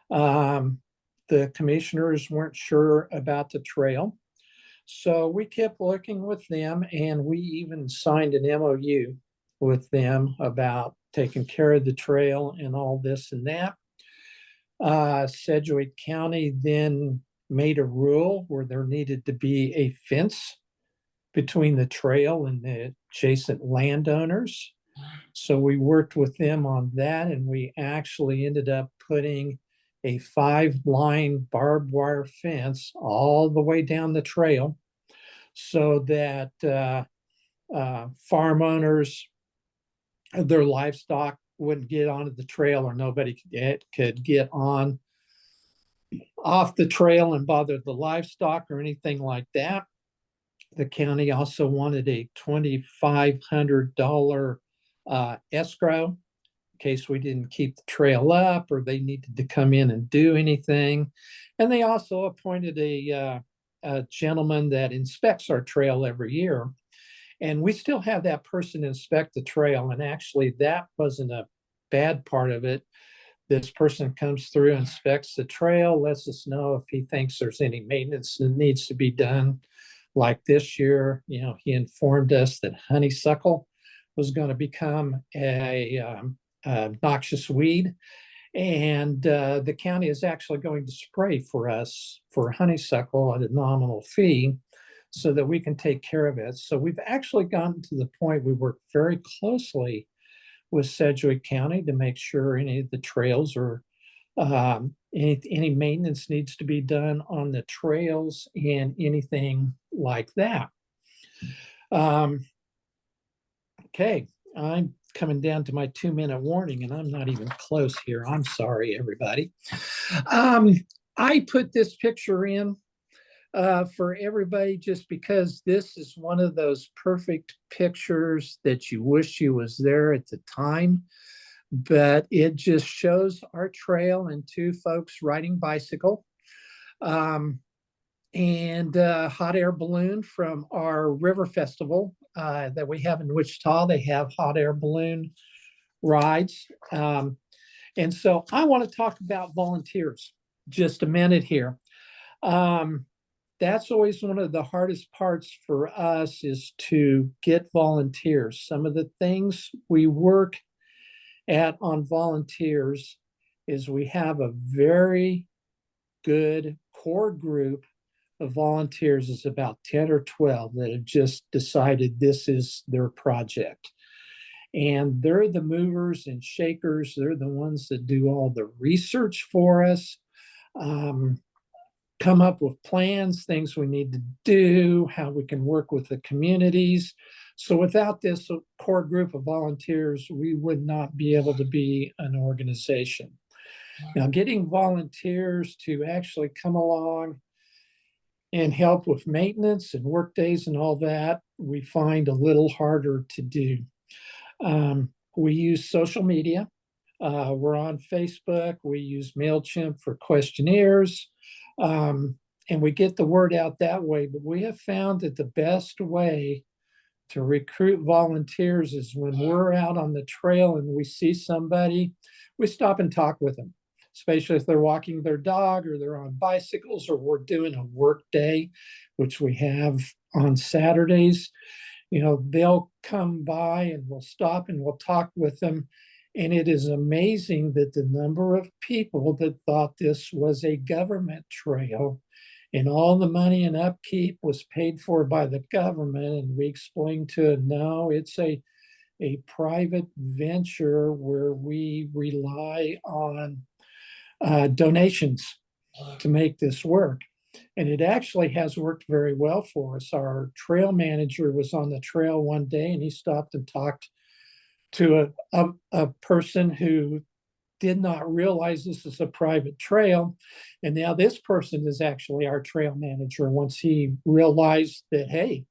The commissioners weren't sure about the trail. So we kept looking with them, and we even signed an MOU with them about taking care of the trail and all this and that. Sedgwick County then made a rule where there needed to be a fence between the trail and the adjacent landowners. So we worked with them on that, and we actually ended up putting a 5-line barbed wire fence all the way down the trail so that farm owners, their livestock wouldn't get onto the trail, or nobody could get on off the trail and bother the livestock or anything like that. The county also wanted a $2,500 escrow in case we didn't keep the trail up or they needed to come in and do anything. And they also appointed a gentleman that inspects our trail every year. And we still have that person inspect the trail. And actually, that wasn't a bad part of it. This person comes through, inspects the trail, lets us know if he thinks there's any maintenance that needs to be done. Like this year, he informed us that honeysuckle was going to become a noxious weed. And the county is actually going to spray for us for honeysuckle at a nominal fee so that we can take care of it. So we've actually gotten to the point we work very closely with Sedgwick County to make sure any of the trails or any maintenance needs to be done on the trails and anything like that. Okay, I'm coming down to my 2-minute warning, and I'm not even close here. I'm sorry, everybody. I put this picture in for everybody just because this is one of those perfect pictures that you wish you was there at the time, but it just shows our trail and 2 folks riding bicycle. And hot air balloon from our river festival that we have in Wichita. They have hot air balloon rides. And so I want to talk about volunteers just a minute here. that's always one of the hardest parts for us is to get volunteers. Some of the things we work at on volunteers is we have a very good core group of volunteers. Is about 10 or 12 that have just decided this is their project. And they're the movers and shakers. They're the ones that do all the research for us, come up with plans, things we need to do, how we can work with the communities. So without this core group of volunteers, we would not be able to be an organization. Now, getting volunteers to actually come along and help with maintenance and work days and all that, we find a little harder to do. We use social media. We're on Facebook. We use MailChimp for questionnaires. And we get the word out that way. But we have found that the best way to recruit volunteers is when we're out on the trail and we see somebody, we stop and talk with them, especially if they're walking their dog or they're on bicycles or we're doing a work day, which we have on Saturdays. You know, they'll come by and we'll stop and we'll talk with them. And it is amazing that the number of people that thought this was a government trail and all the money and upkeep was paid for by the government. And we explained to them, no, it's a private venture where we rely on donations to make this work. And it actually has worked very well for us. Our trail manager was on the trail one day and he stopped and talked to a person who did not realize this is a private trail. And now this person is actually our trail manager once he realized that, hey,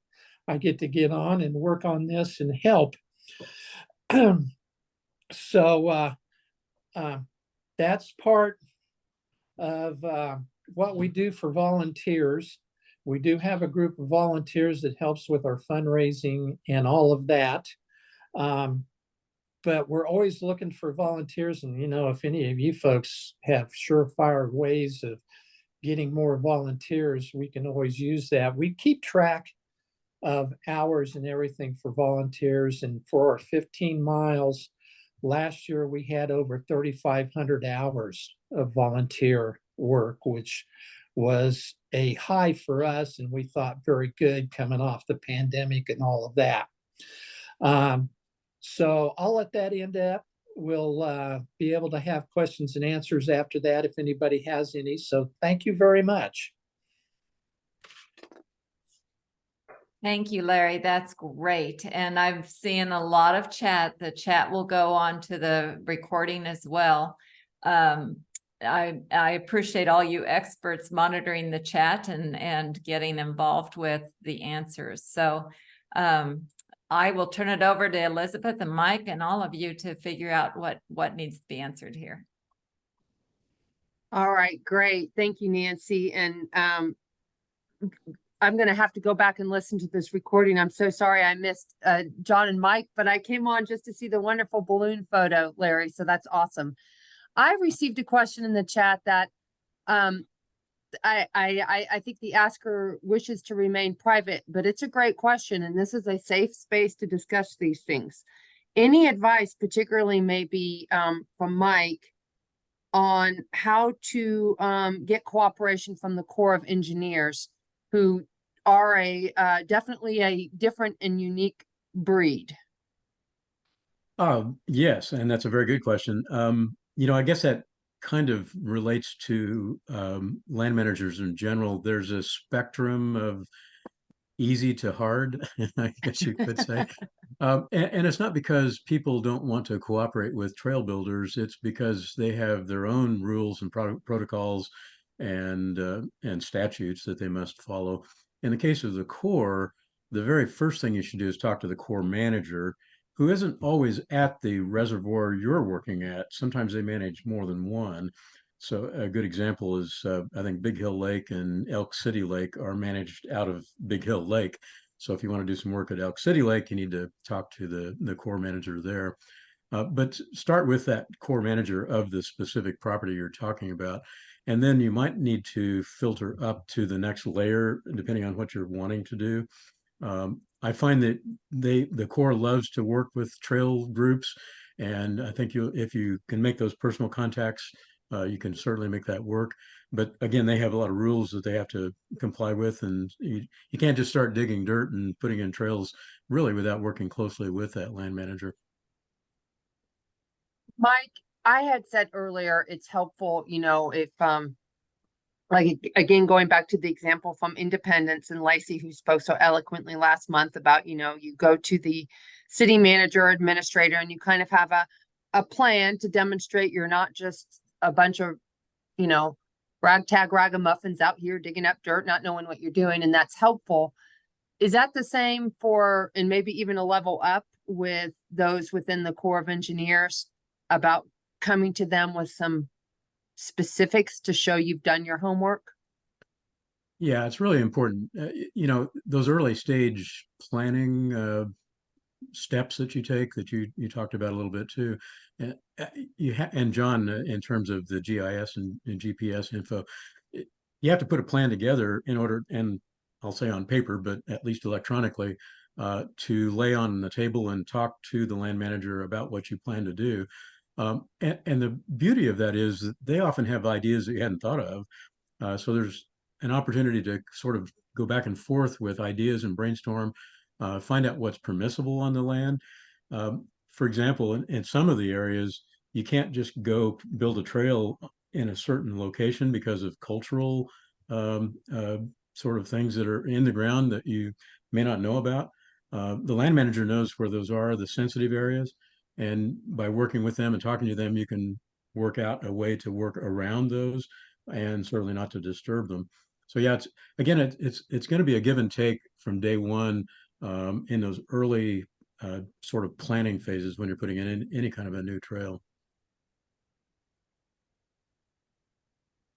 I get to get on and work on this and help. So that's part of what we do for volunteers. We do have a group of volunteers that helps with our fundraising and all of that. But we're always looking for volunteers. And, you know, if any of you folks have surefire ways of getting more volunteers, we can always use that. We keep track of hours and everything for volunteers. And for our 15 miles, last year we had over 3,500 hours of volunteer work, which was a high for us. And we thought very good coming off the pandemic and all of that. So I'll let that end up. We'll be able to have questions and answers after that if anybody has any. So thank you very much. Thank you, Larry. That's great. And I've seen a lot of chat. The chat will go on to the recording as well. I appreciate all you experts monitoring the chat and getting involved with the answers. So I will turn it over to Elizabeth and Mike and all of you to figure out what needs to be answered here. All right, great. Thank you, Nancy. And I'm going to have to go back and listen to this recording. I'm so sorry I missed John and Mike, but I came on just to see the wonderful balloon photo, Larry. So that's awesome. I received a question in the chat that I think the asker wishes to remain private, but it's a great question. And this is a safe space to discuss these things. Any advice, particularly maybe from Mike, on how to get cooperation from the Corps of Engineers, who are definitely a different and unique breed? Yes, and that's a very good question. You know, I guess that kind of relates to land managers in general. There's a spectrum of easy to hard, I guess you could say. And it's not because people don't want to cooperate with trail builders. It's because they have their own rules and protocols and statutes that they must follow. In the case of the Corps, the very first thing you should do is talk to the Corps manager, who isn't always at the reservoir you're working at. Sometimes they manage more than one. So a good example is, I think Big Hill Lake and Elk City Lake are managed out of Big Hill Lake. So if you want to do some work at Elk City Lake, you need to talk to the Corps manager there. But start with that Corps manager of the specific property you're talking about And then you might need to filter up to the next layer, depending on what you're wanting to do. I find that the Corps loves to work with trail groups, and I think if you can make those personal contacts, you can certainly make that work. But again, they have a lot of rules that they have to comply with, and you can't just start digging dirt and putting in trails really without working closely with that land manager. Mike, I had said earlier, it's helpful, if, like, again, going back to the example from Independence and Lacey, who spoke so eloquently last month about, you go to the city manager, administrator, and you kind of have a plan to demonstrate you're not just a bunch of, ragtag ragamuffins out here digging up dirt, not knowing what you're doing, and that's helpful. Is that the same for, and maybe even a level up with those within the Corps of Engineers about coming to them with some specifics to show you've done your homework? Yeah, it's really important. Those early stage planning steps that you take that you talked about a little bit too. And John, in terms of the GIS and GPS info, you have to put a plan together in order, and I'll say on paper, but at least electronically, to lay on the table and talk to the land manager about what you plan to do. And the beauty of that is that they often have ideas that you hadn't thought of. So there's an opportunity to sort of go back and forth with ideas and brainstorm, find out what's permissible on the land. For example, in some of the areas, you can't just go build a trail in a certain location because of cultural sort of things that are in the ground that you may not know about. The land manager knows where those are, the sensitive areas. And by working with them and talking to them, you can work out a way to work around those and certainly not to disturb them. So yeah, it's going to be a give and take from day one in those early sort of planning phases when you're putting in any kind of a new trail.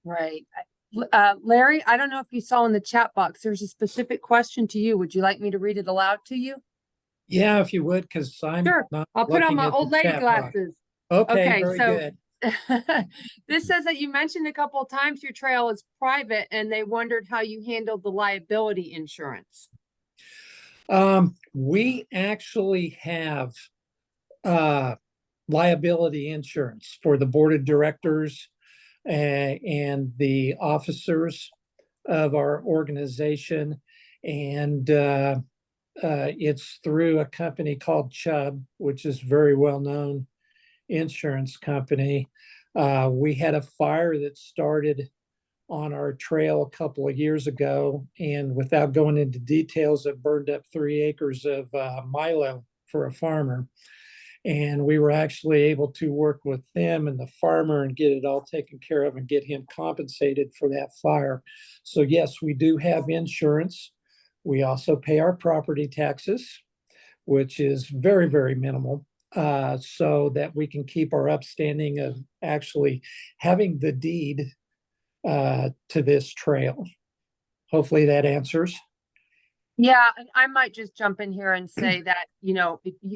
Right. Larry, I don't know if you saw in the chat box, there's a specific question to you. Would you like me to read it aloud to you? Yeah, if you would, because I'm Sure. not I'll put on looking my at the old lady chat box. glasses. Okay, Okay, very so- good. This says that you mentioned a couple of times your trail is private and they wondered how you handled the liability insurance. We actually have liability insurance for the board of directors and the officers of our organization. And it's through a company called Chubb, which is very well-known insurance company. We had a fire that started on our trail a couple of years ago, and without going into details, it burned up 3 acres of milo for a farmer. And we were actually able to work with them and the farmer and get it all taken care of and get him compensated for that fire. So yes, we do have insurance. We also pay our property taxes, which is very, very minimal, so that we can keep our upstanding of actually having the deed to this trail. Hopefully that answers. Yeah, and I might just jump in here and say that,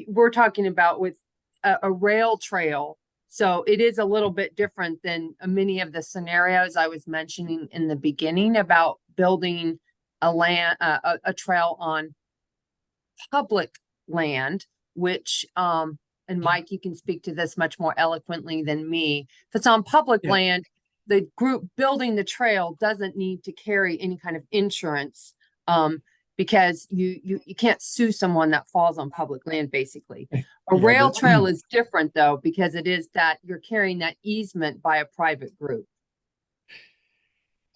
we're talking about with a rail trail. So it is a little bit different than many of the scenarios I was mentioning in the beginning about building a trail on public land, which, and Mike, you can speak to this much more eloquently than me. If it's on public Yeah. land, the group building the trail doesn't need to carry any kind of insurance, because you can't sue someone that falls on public land, basically. A Yeah, rail but- trail is different though, because it is that you're carrying that easement by a private group.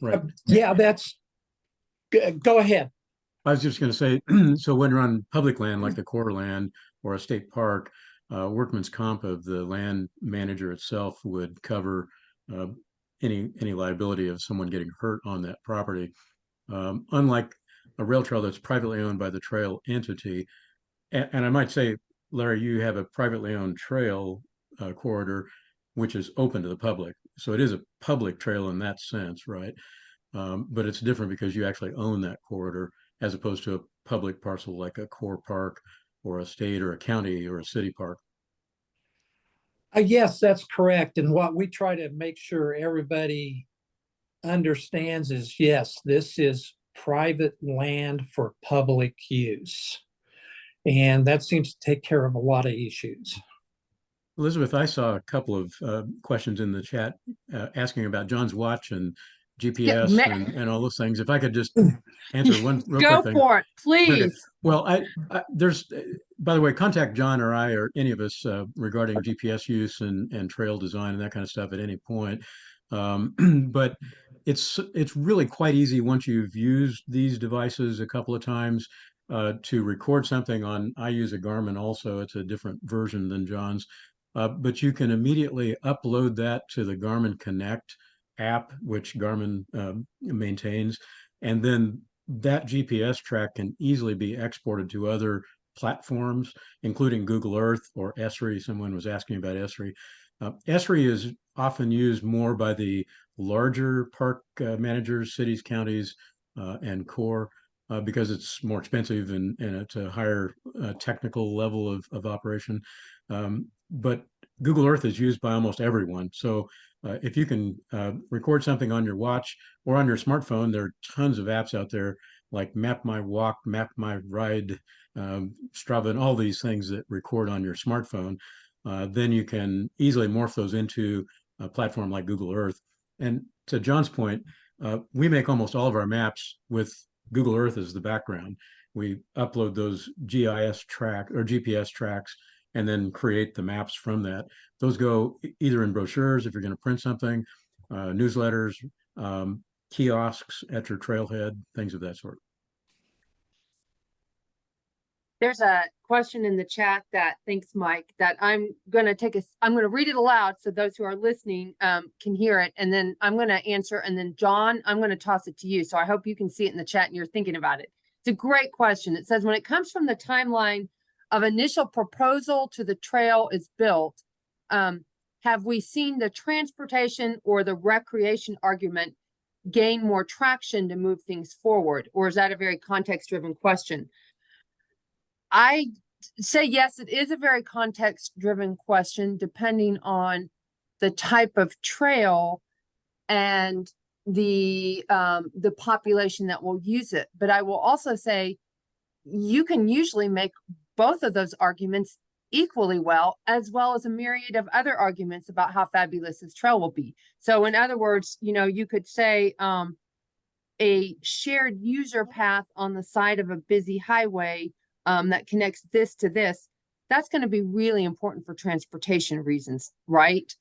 Right. Yeah, that's, go ahead. I was just going to say, so when you're on public land like the Corps land or a state park, workman's comp of the land manager itself would cover any liability of someone getting hurt on that property. Unlike a rail trail that's privately owned by the trail entity, and I might say, Larry, you have a privately owned trail corridor, which is open to the public. So it is a public trail in that sense, right? But it's different because you actually own that corridor as opposed to a public parcel like a Corps park or a state or a county or a city park. Yes, that's correct. And what we try to make sure everybody understands is, yes, this is private land for public use. And that seems to take care of a lot of issues. Elizabeth, I saw a couple of questions in the chat asking about John's watch and GPS and all those things. If I could just answer one real Go quick thing. for it, Okay. please. Well, there's, by the way, contact John or I or any of us regarding GPS use and trail design and that kind of stuff at any point. But it's really quite easy once you've used these devices a couple of times to record something on. I use a Garmin also. It's a different version than John's, but you can immediately upload that to the Garmin Connect app, which Garmin maintains, and then that GPS track can easily be exported to other platforms, including Google Earth or Esri. Someone was asking about Esri. Esri is often used more by the larger park managers, cities, counties, and Corps, because it's more expensive and it's a higher technical level of operation. But Google Earth is used by almost everyone. So if you can record something on your watch or on your smartphone, there are tons of apps out there like Map My Walk, Map My Ride, Strava, and all these things that record on your smartphone. Then you can easily morph those into a platform like Google Earth. And to John's point, we make almost all of our maps with Google Earth as the background. We upload those GIS track or GPS tracks and then create the maps from that. Those go either in brochures if you're going to print something, newsletters, kiosks at your trailhead, things of that sort. There's a question in the chat that, thanks, Mike, that I'm going to read it aloud so those who are listening can hear it. And then I'm going to answer. And then John, I'm going to toss it to you. So I hope you can see it in the chat and you're thinking about it. It's a great question. It says, when it comes from the timeline of initial proposal to the trail is built, have we seen the transportation or the recreation argument gain more traction to move things forward? Or is that a very context-driven question? I say yes, it is a very context-driven question, depending on the type of trail and the population that will use it. But I will also say you can usually make both of those arguments equally well as a myriad of other arguments about how fabulous this trail will be. So in other words, you could say a shared user path on the side of a busy highway that connects this to this, that's going to be really important for transportation reasons, right?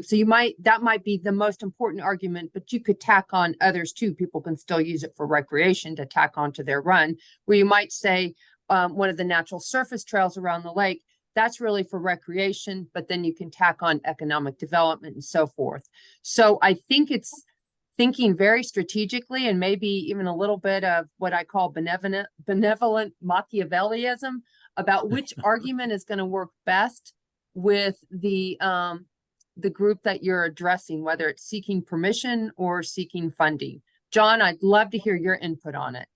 So that might be the most important argument, but you could tack on others too. People can still use it for recreation to tack onto their run, where you might say one of the natural surface trails around the lake, that's really for recreation, but then you can tack on economic development and so forth. So I think it's thinking very strategically and maybe even a little bit of what I call benevolent Machiavellianism about which argument is going to work best with the group that you're addressing, whether it's seeking permission or seeking funding. John, I'd love to hear your input on it.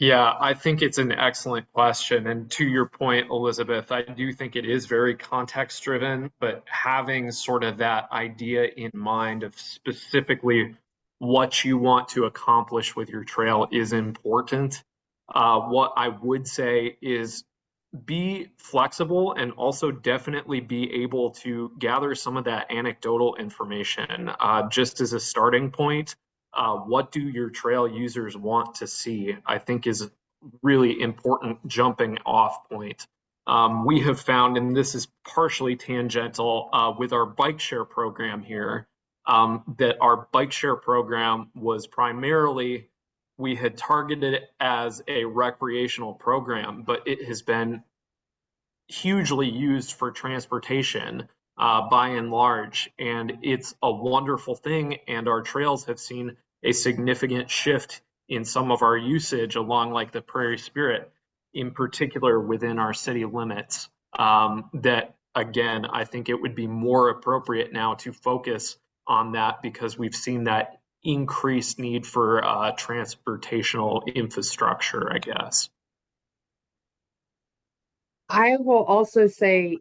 Yeah, I think it's an excellent question. And to your point, Elizabeth, I do think it is very context driven, but having sort of that idea in mind of specifically what you want to accomplish with your trail is important. What I would say is be flexible and also definitely be able to gather some of that anecdotal information just as a starting point. What do your trail users want to see, I think is really important jumping off point. We have found, and this is partially tangential with our bike share program here, that our bike share program was primarily, we had targeted it as a recreational program, but it has been hugely used for transportation by and large, and it's a wonderful thing. And our trails have seen a significant shift in some of our usage along like the Prairie Spirit, in particular within our city limits. That again, I think it would be more appropriate now to focus on that because we've seen that increased need for transportational infrastructure, I guess. I will also say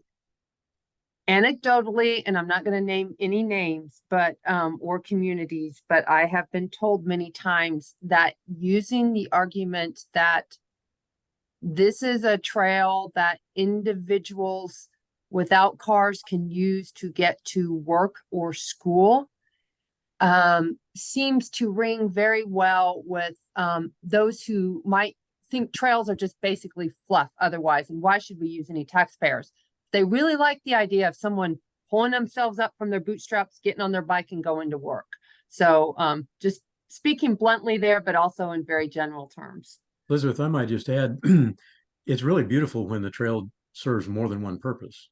Anecdotally, and I'm not going to name any names, but, or communities, but I have been told many times that using the argument that this is a trail that individuals without cars can use to get to work or school, seems to ring very well with, those who might think trails are just basically fluff otherwise, and why should we use any taxpayers? They really like the idea of someone pulling themselves up from their bootstraps, getting on their bike and going to work. So, just speaking bluntly there, but also in very general terms. Elizabeth, I might just add, it's really beautiful when the trail serves more than one purpose,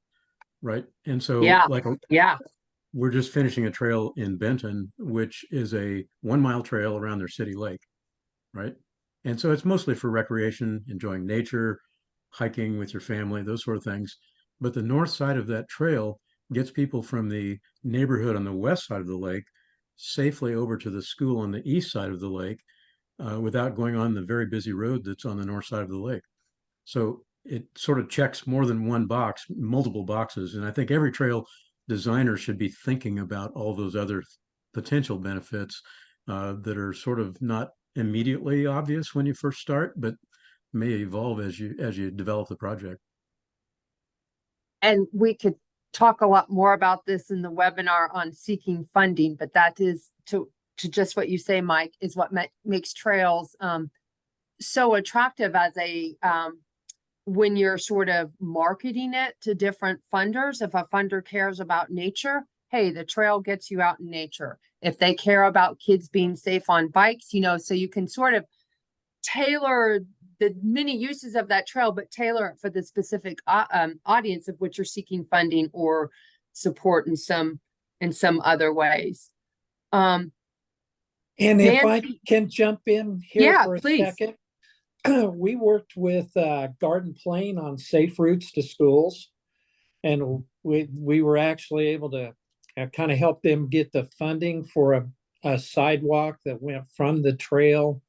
right? And so Yeah. like Yeah. we're just finishing a trail in Benton, which is a 1 mile trail around their city lake, right? And so it's mostly for recreation, enjoying nature, hiking with your family, those sort of things. But the north side of that trail gets people from the neighborhood on the west side of the lake safely over to the school on the east side of the lake without going on the very busy road that's on the north side of the lake. So it sort of checks more than one box, multiple boxes. And I think every trail designer should be thinking about all those other potential benefits that are sort of not immediately obvious when you first start, but may evolve as you develop the project. And we could talk a lot more about this in the webinar on seeking funding, but that is to just what you say, Mike, is what makes trails so attractive as a when you're sort of marketing it to different funders. If a funder cares about nature, hey, the trail gets you out in nature. If they care about kids being safe on bikes, you know, so you can sort of tailor the many uses of that trail, but tailor it for the specific audience of which you're seeking funding or support in some other ways. And if I Nancy- can jump in here Yeah, for a please. second. We worked with Garden Plain on safe routes to schools. And we were actually able to kind of help them get the funding for a sidewalk that went from the trail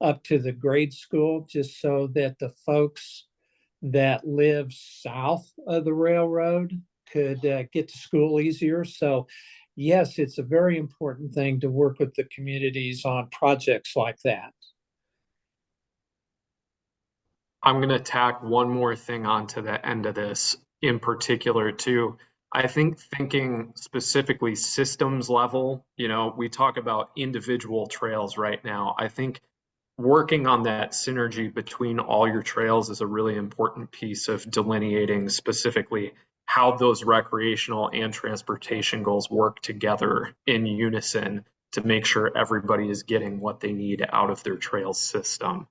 up to the grade school, just so that the folks that live south of the railroad could get to school easier. So yes, it's a very important thing to work with the communities on projects like that. I'm going to tack one more thing onto the end of this in particular too. I think thinking specifically systems level, you know, we talk about individual trails right now. I think working on that synergy between all your trails is a really important piece of delineating specifically how those recreational and transportation goals work together in unison to make sure everybody is getting what they need out of their trail system.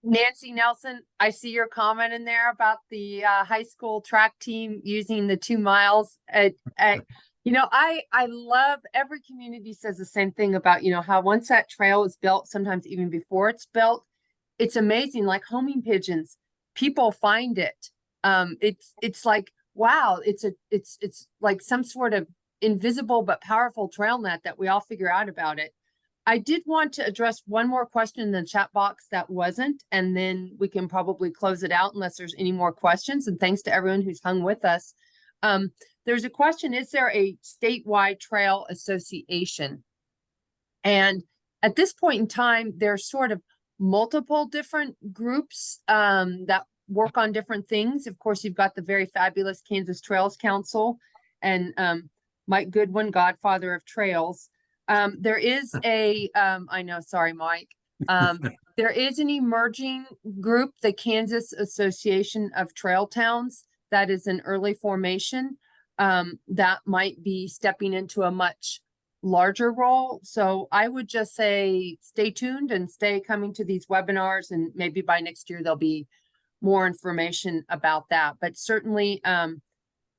Nancy Nelson, I see your comment in there about the high school track team using the 2 miles. You know, I love, every community says the same thing about, you know, how once that trail is built, sometimes even before it's built, it's amazing, like homing pigeons, people find it. It's like, wow, it's like some sort of invisible but powerful trail net that we all figure out about it. I did want to address one more question in the chat box that wasn't, and then we can probably close it out unless there's any more questions. And thanks to everyone who's hung with us. There's a question, is there a statewide trail association? And at this point in time, there's sort of multiple different groups that work on different things. Of course, you've got the very fabulous Kansas Trails Council and Mike Goodwin, godfather of trails. There is a, I know, sorry, Mike. There is an emerging group, the Kansas Association of Trail Towns, that is an early formation that might be stepping into a much larger role. So I would just say stay tuned and stay coming to these webinars, and maybe by next year there'll be more information about that. But certainly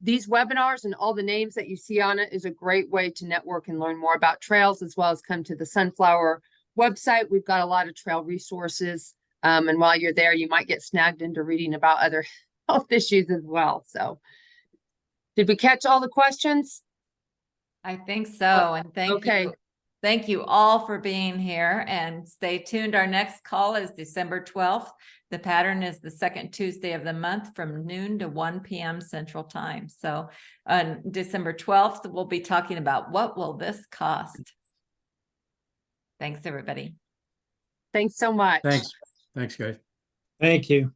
these webinars and all the names that you see on it is a great way to network and learn more about trails, as well as come to the Sunflower website. We've got a lot of trail resources. And while you're there, you might get snagged into reading about other health issues as well. So did we catch all the questions? I think so. And thank Okay. you. Thank you all for being here and stay tuned. Our next call is December 12th. The pattern is the second Tuesday of the month from noon to 1 p.m. Central Time. So on December 12th, we'll be talking about what will this cost? Thanks, everybody. Thanks so much. Thanks. Thanks, guys. Thank you.